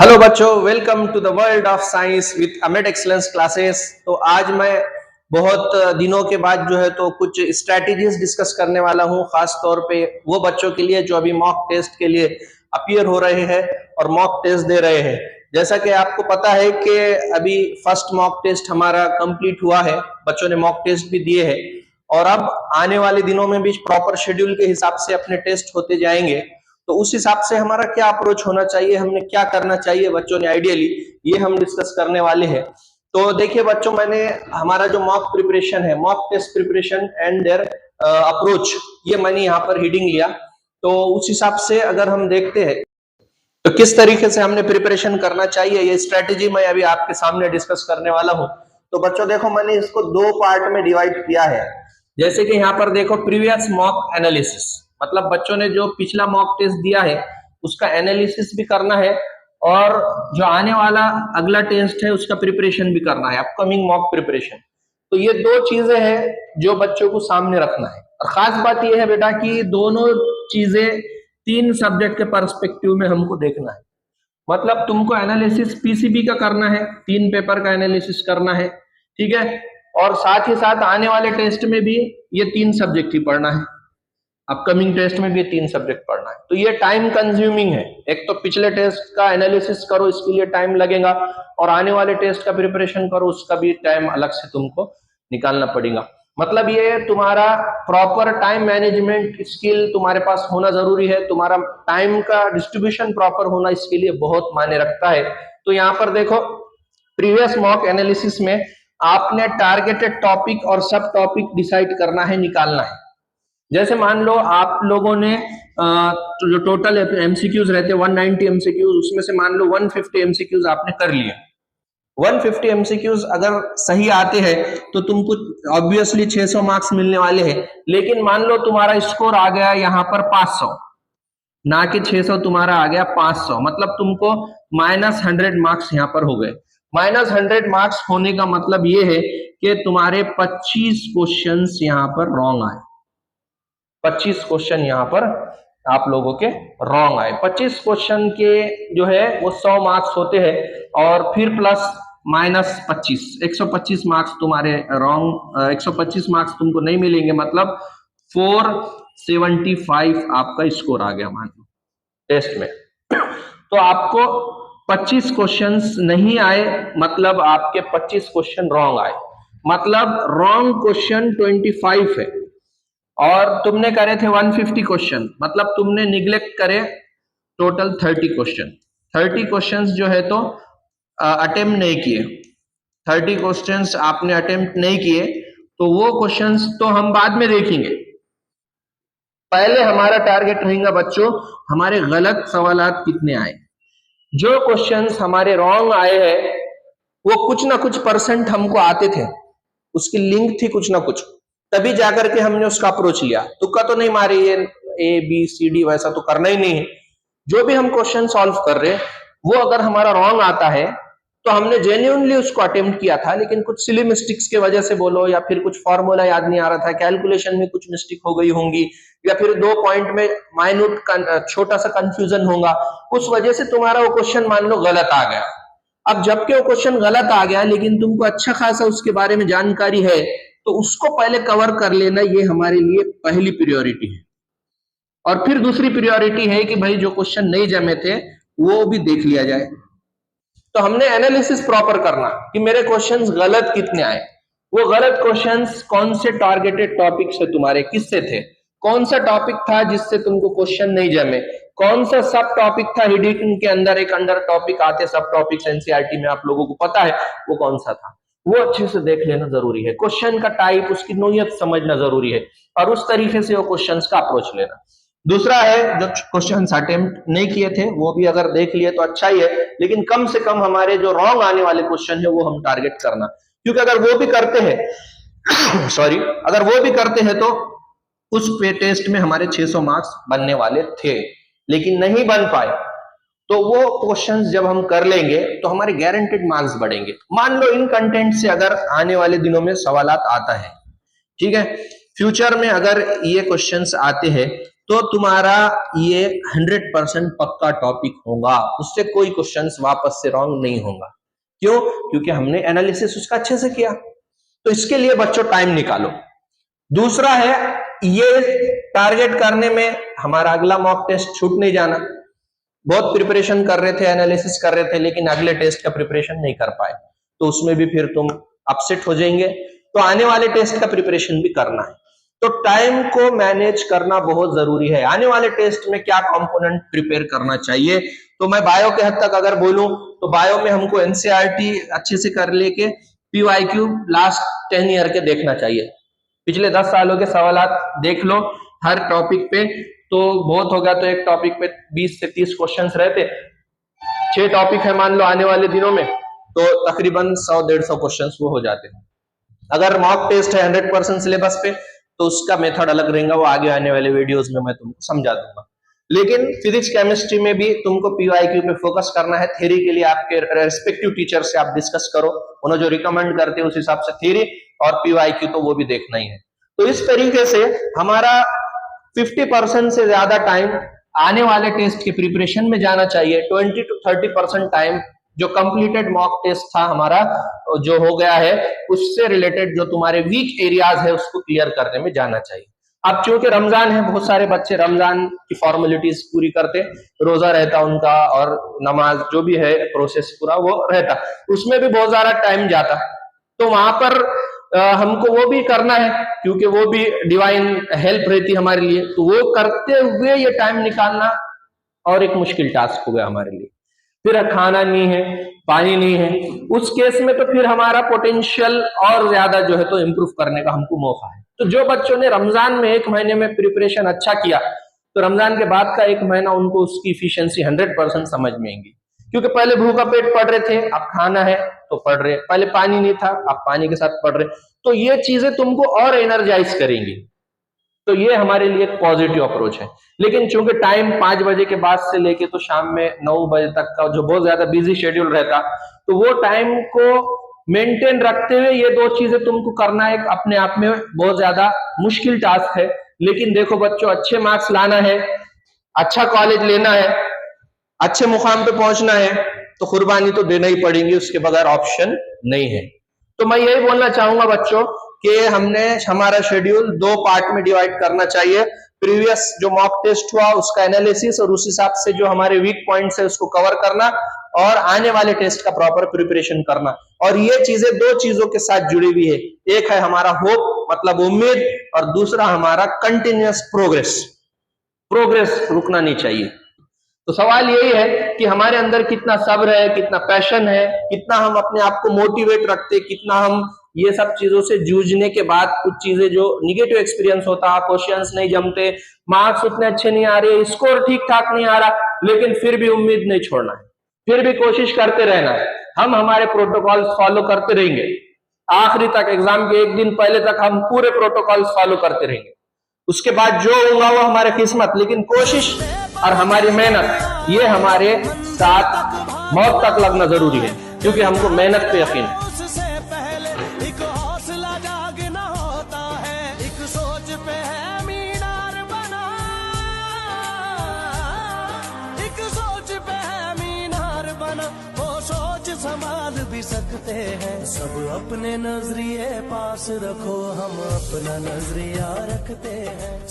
Hello बच्चों, welcome to the world of science with Amit excellence classes. तो आज मैं बहुत दिनों के बाद जो है तो कुछ स्ट्रैटेजीज डिस्कस करने वाला हूं, खास तौर पे वो बच्चों के लिए जो अभी मॉक टेस्ट के लिए अपीयर हो रहे हैं और मॉक टेस्ट दे रहे हैं। जैसा कि आपको पता है कि अभी फर्स्ट मॉक टेस्ट हमारा कंप्लीट हुआ है, बच्चों ने मॉक टेस्ट भी दिए हैं और अब आने वाले दिनों में भी प्रॉपर शेड्यूल के हिसाब से अपने टेस्ट होते जाएंगे। तो उस हिसाब से हमारा क्या अप्रोच होना चाहिए, हमने क्या करना चाहिए बच्चों ने आइडियली, ये हम डिस्कस करने वाले हैं। तो देखिए बच्चों, मैंने हमारा जो मॉक प्रिपरेशन है, mock test preparation and their approach, ये मैंने यहाँ पर हीडिंग लिया। तो उस हिसाब से अगर हम देखते हैं तो किस तरीके से हमने प्रिपरेशन करना चाहिए, ये स्ट्रेटेजी मैं अभी आपके सामने डिस्कस करने वाला हूँ। तो बच्चों देखो, मैंने इसको दो पार्ट में डिवाइड किया है। जैसे कि यहाँ पर देखो, प्रीवियस मॉक एनालिसिस, मतलब बच्चों ने जो पिछला मॉक टेस्ट दिया है उसका एनालिसिस भी करना है और जो आने वाला अगला टेस्ट है उसका प्रिपरेशन भी करना है, अपकमिंग मॉक प्रिपरेशन। तो ये दो चीजें हैं जो बच्चों को सामने रखना है। और खास बात यह है बेटा कि दोनों चीजें तीन सब्जेक्ट के पर्सपेक्टिव में हमको देखना है। मतलब तुमको एनालिसिस पीसीबी का करना है, 3 पेपर का एनालिसिस करना है, ठीक है, और साथ ही साथ आने वाले टेस्ट में भी ये 3 सब्जेक्ट ही पढ़ना है, अपकमिंग टेस्ट में भी 3 सब्जेक्ट पढ़ना है। तो ये टाइम कंज्यूमिंग है। एक तो पिछले टेस्ट का एनालिसिस करो, इसके लिए टाइम लगेगा, और आने वाले टेस्ट का प्रिपरेशन करो, उसका भी टाइम अलग से तुमको निकालना पड़ेगा। मतलब ये तुम्हारा प्रॉपर टाइम मैनेजमेंट स्किल तुम्हारे पास होना जरूरी है, तुम्हारा टाइम का डिस्ट्रीब्यूशन प्रॉपर होना इसके लिए बहुत मायने रखता है। तो यहाँ पर देखो, प्रीवियस मॉक एनालिसिस में आपने टारगेटेड टॉपिक और सब टॉपिक डिसाइड करना है, निकालना है। जैसे मान लो आप लोगों ने जो टोटल एमसीक्यूज रहते हैं 190 एमसीक्यूज, उसमें से मान लो 150 एमसीक्यूज आपने कर लिए। 150 एमसीक्यूज अगर सही आते हैं तो तुमको ऑब्वियसली 600 मार्क्स मिलने वाले हैं। लेकिन मान लो तुम्हारा स्कोर आ गया यहाँ पर 500, ना कि 600, तुम्हारा आ गया 500, मतलब तुमको -100 मार्क्स यहाँ पर हो गए। -100 मार्क्स होने का मतलब ये है कि तुम्हारे 25 क्वेश्चंस यहाँ पर रॉन्ग आए। 25 क्वेश्चन यहाँ पर आप लोगों के रॉन्ग आए। 25 क्वेश्चन के जो है वो 100 मार्क्स होते हैं और फिर प्लस -25, 125 मार्क्स तुम्हारे रॉन्ग, 125 मार्क्स तुमको नहीं मिलेंगे, मतलब 475 आपका स्कोर आ गया मान लो टेस्ट में। तो आपको 25 क्वेश्चंस नहीं आए, मतलब आपके 25 क्वेश्चन रॉन्ग आए, मतलब रॉन्ग क्वेश्चन 25 है और तुमने करे थे 150 क्वेश्चन, मतलब तुमने निग्लेक्ट करे टोटल 30 क्वेश्चन। 30 क्वेश्चंस जो है तो अटेम्प्ट नहीं किए, 30 क्वेश्चंस आपने अटेम्प्ट नहीं किए, तो वो क्वेश्चंस तो हम बाद में देखेंगे। पहले हमारा टारगेट रहेगा बच्चों, हमारे गलत सवालात कितने आए। जो क्वेश्चंस हमारे रॉन्ग आए हैं वो कुछ ना कुछ परसेंट हमको आते थे, उसकी लिंक थी कुछ ना कुछ, तभी जाकर के हमने उसका अप्रोच लिया। तुक्का तो नहीं मारे, ये ए बी सी डी वैसा तो करना ही नहीं है। जो भी हम क्वेश्चन सॉल्व कर रहे वो अगर हमारा रॉन्ग आता है तो हमने जेन्युइनली उसको अटेम्प्ट किया था, लेकिन कुछ सिली मिस्टेक्स के वजह से बोलो, या फिर कुछ फॉर्मूला याद नहीं आ रहा था, कैलकुलेशन में कुछ मिस्टेक हो गई होंगी, या फिर 2 पॉइंट में माइन्यूट छोटा सा कंफ्यूजन होगा, उस वजह से तुम्हारा वो क्वेश्चन मान लो गलत आ गया। अब जबकि वो क्वेश्चन गलत आ गया लेकिन तुमको अच्छा खासा उसके बारे में जानकारी है, तो उसको पहले कवर कर लेना, ये हमारे लिए पहली प्रायोरिटी है। और फिर दूसरी प्रायोरिटी है कि भाई जो क्वेश्चन नहीं जमे थे वो भी देख लिया जाए। तो हमने एनालिसिस प्रॉपर करना कि मेरे क्वेश्चंस गलत कितने आए, वो गलत क्वेश्चंस कौन से टारगेटेड टॉपिक से तुम्हारे किससे थे, कौन सा टॉपिक था जिससे तुमको क्वेश्चन नहीं जमे, कौन सा सब टॉपिक था, हिडिंग के अंदर एक अंडर टॉपिक आते सब टॉपिक्स एनसीईआरटी में, आप लोगों को पता है वो कौन सा था, वो अच्छे से देख लेना जरूरी है। क्वेश्चन का टाइप, उसकी नोयत समझना जरूरी है और उस तरीके से वो क्वेश्चंस का अप्रोच लेना। दूसरा है, जो क्वेश्चंस अटेम्प्ट नहीं किए थे वो भी अगर देख लिए तो अच्छा ही है, लेकिन कम से कम हमारे जो रॉन्ग आने वाले क्वेश्चन है वो हम टारगेट करना, क्योंकि अगर वो भी करते हैं सॉरी, अगर वो भी करते हैं तो उस पे टेस्ट में हमारे 600 मार्क्स बनने वाले थे, लेकिन नहीं बन पाए। तो वो क्वेश्चंस जब हम कर लेंगे तो हमारे गारंटेड मार्क्स बढ़ेंगे। मान लो इन कंटेंट से अगर आने वाले दिनों में सवालात आता है, ठीक है, फ्यूचर में अगर ये क्वेश्चंस आते हैं तो तुम्हारा ये 100% पक्का टॉपिक होगा, उससे कोई क्वेश्चंस वापस से रॉन्ग नहीं होगा। क्यों? क्योंकि हमने एनालिसिस उसका अच्छे से किया। तो इसके लिए बच्चों टाइम निकालो। दूसरा है, ये टारगेट करने में हमारा अगला मॉक टेस्ट छूट नहीं जाना। बहुत प्रिपरेशन कर रहे थे, एनालिसिस कर रहे थे, लेकिन अगले टेस्ट का प्रिपरेशन नहीं कर पाए, तो उसमें भी फिर तुम अपसेट हो जाएंगे। तो आने वाले टेस्ट का प्रिपरेशन भी करना है। तो टाइम को मैनेज करना बहुत जरूरी है। आने वाले टेस्ट में क्या कंपोनेंट प्रिपेयर करना चाहिए, तो मैं बायो के हद तक अगर बोलूं तो बायो में हमको एनसीईआरटी अच्छे से कर लेके पीवाईक्यू लास्ट 10 ईयर के देखना चाहिए। पिछले 10 सालों के सवालात देख लो हर टॉपिक पे, तो बहुत हो गया तो एक टॉपिक पे 20 से 30 क्वेश्चंस रहते, 6 टॉपिक है मान लो आने वाले दिनों में, तो तकरीबन 100-150 क्वेश्चंस वो हो जाते हैं। अगर मॉक टेस्ट है 100% सिलेबस पे, तो उसका मेथड अलग रहेगा, वो आगे आने वाले वीडियोस में मैं तुमको समझा दूंगा। लेकिन फिजिक्स केमिस्ट्री में भी तुमको पीवाईक्यू पे फोकस करना है। थ्योरी के लिए आपके रेस्पेक्टिव टीचर से आप डिस्कस करो, उन्होंने जो रिकमेंड करते हैं उस हिसाब से थ्योरी, और पीवाईक्यू तो वो भी देखना ही है। तो इस तरीके से हमारा 50% से ज्यादा टाइम आने वाले टेस्ट के प्रिपरेशन में जाना चाहिए। 20 to 30% टाइम जो कंप्लीटेड मॉक टेस्ट था हमारा जो हो गया है, उससे रिलेटेड जो तुम्हारे वीक एरियाज है उसको क्लियर करने में जाना चाहिए। अब चूंकि रमजान है, बहुत सारे बच्चे रमजान की फॉर्मेलिटीज पूरी करते, रोजा रहता उनका और नमाज जो भी है प्रोसेस पूरा वो रहता, उसमें भी बहुत ज्यादा टाइम जाता। तो वहां पर हमको वो भी करना है, क्योंकि वो भी डिवाइन हेल्प रहती हमारे लिए। तो वो करते हुए ये टाइम निकालना और एक मुश्किल टास्क हो गया हमारे लिए। फिर खाना नहीं है, पानी नहीं है, उस केस में तो फिर हमारा पोटेंशियल और ज्यादा जो है तो इम्प्रूव करने का हमको मौका है। तो जो बच्चों ने रमजान में 1 महीने में प्रिपरेशन अच्छा किया, तो रमजान के बाद का 1 महीना उनको उसकी इफिशियंसी 100% समझ में आएंगी। क्योंकि पहले भूखा पेट पढ़ रहे थे, अब खाना है तो पढ़ रहे, पहले पानी नहीं था अब पानी के साथ पढ़ रहे, तो ये चीजें तुमको और एनर्जाइज करेंगी। तो ये हमारे लिए एक पॉजिटिव अप्रोच है। लेकिन चूंकि टाइम 5 बजे के बाद से लेके तो शाम में 9 बजे तक का जो बहुत ज्यादा बिजी शेड्यूल रहता, तो वो टाइम को मेंटेन रखते हुए ये 2 चीजें तुमको करना एक अपने आप में बहुत ज्यादा मुश्किल टास्क है। लेकिन देखो बच्चों, अच्छे मार्क्स लाना है, अच्छा कॉलेज लेना है, अच्छे मुकाम पे पहुंचना है, तो कुर्बानी तो देना ही पड़ेगी, उसके बगैर ऑप्शन नहीं है। तो मैं यही बोलना चाहूंगा बच्चों कि हमने हमारा शेड्यूल 2 पार्ट में डिवाइड करना चाहिए। प्रीवियस जो मॉक टेस्ट हुआ उसका एनालिसिस और उस हिसाब से जो हमारे वीक पॉइंट्स है उसको कवर करना, और आने वाले टेस्ट का प्रॉपर प्रिपरेशन करना। और ये चीजें 2 चीजों के साथ जुड़ी हुई है, एक है हमारा होप मतलब उम्मीद, और दूसरा हमारा कंटिन्यूअस प्रोग्रेस रुकना नहीं चाहिए। तो सवाल यही है कि हमारे अंदर कितना सब्र है, कितना पैशन है, कितना हम अपने आप को मोटिवेट रखते, कितना हम ये सब चीजों से जूझने के बाद कुछ चीजें जो निगेटिव एक्सपीरियंस होता, क्वेश्चंस नहीं जमते, मार्क्स उतने अच्छे नहीं आ रहे, स्कोर ठीक ठाक नहीं आ रहा, लेकिन फिर भी उम्मीद नहीं छोड़ना है, फिर भी कोशिश करते रहना है। हम हमारे प्रोटोकॉल फॉलो करते रहेंगे आखिरी तक, एग्जाम के 1 दिन पहले तक हम पूरे प्रोटोकॉल फॉलो करते रहेंगे। उसके बाद जो होगा वो हमारे किस्मत, लेकिन कोशिश और हमारी मेहनत ये हमारे साथ मौत तक लगना जरूरी है, क्योंकि हमको मेहनत पे यकीन है। संभाल भी सकते हैं, सब अपने नजरिए पास रखो, हम अपना नजरिया रखते हैं।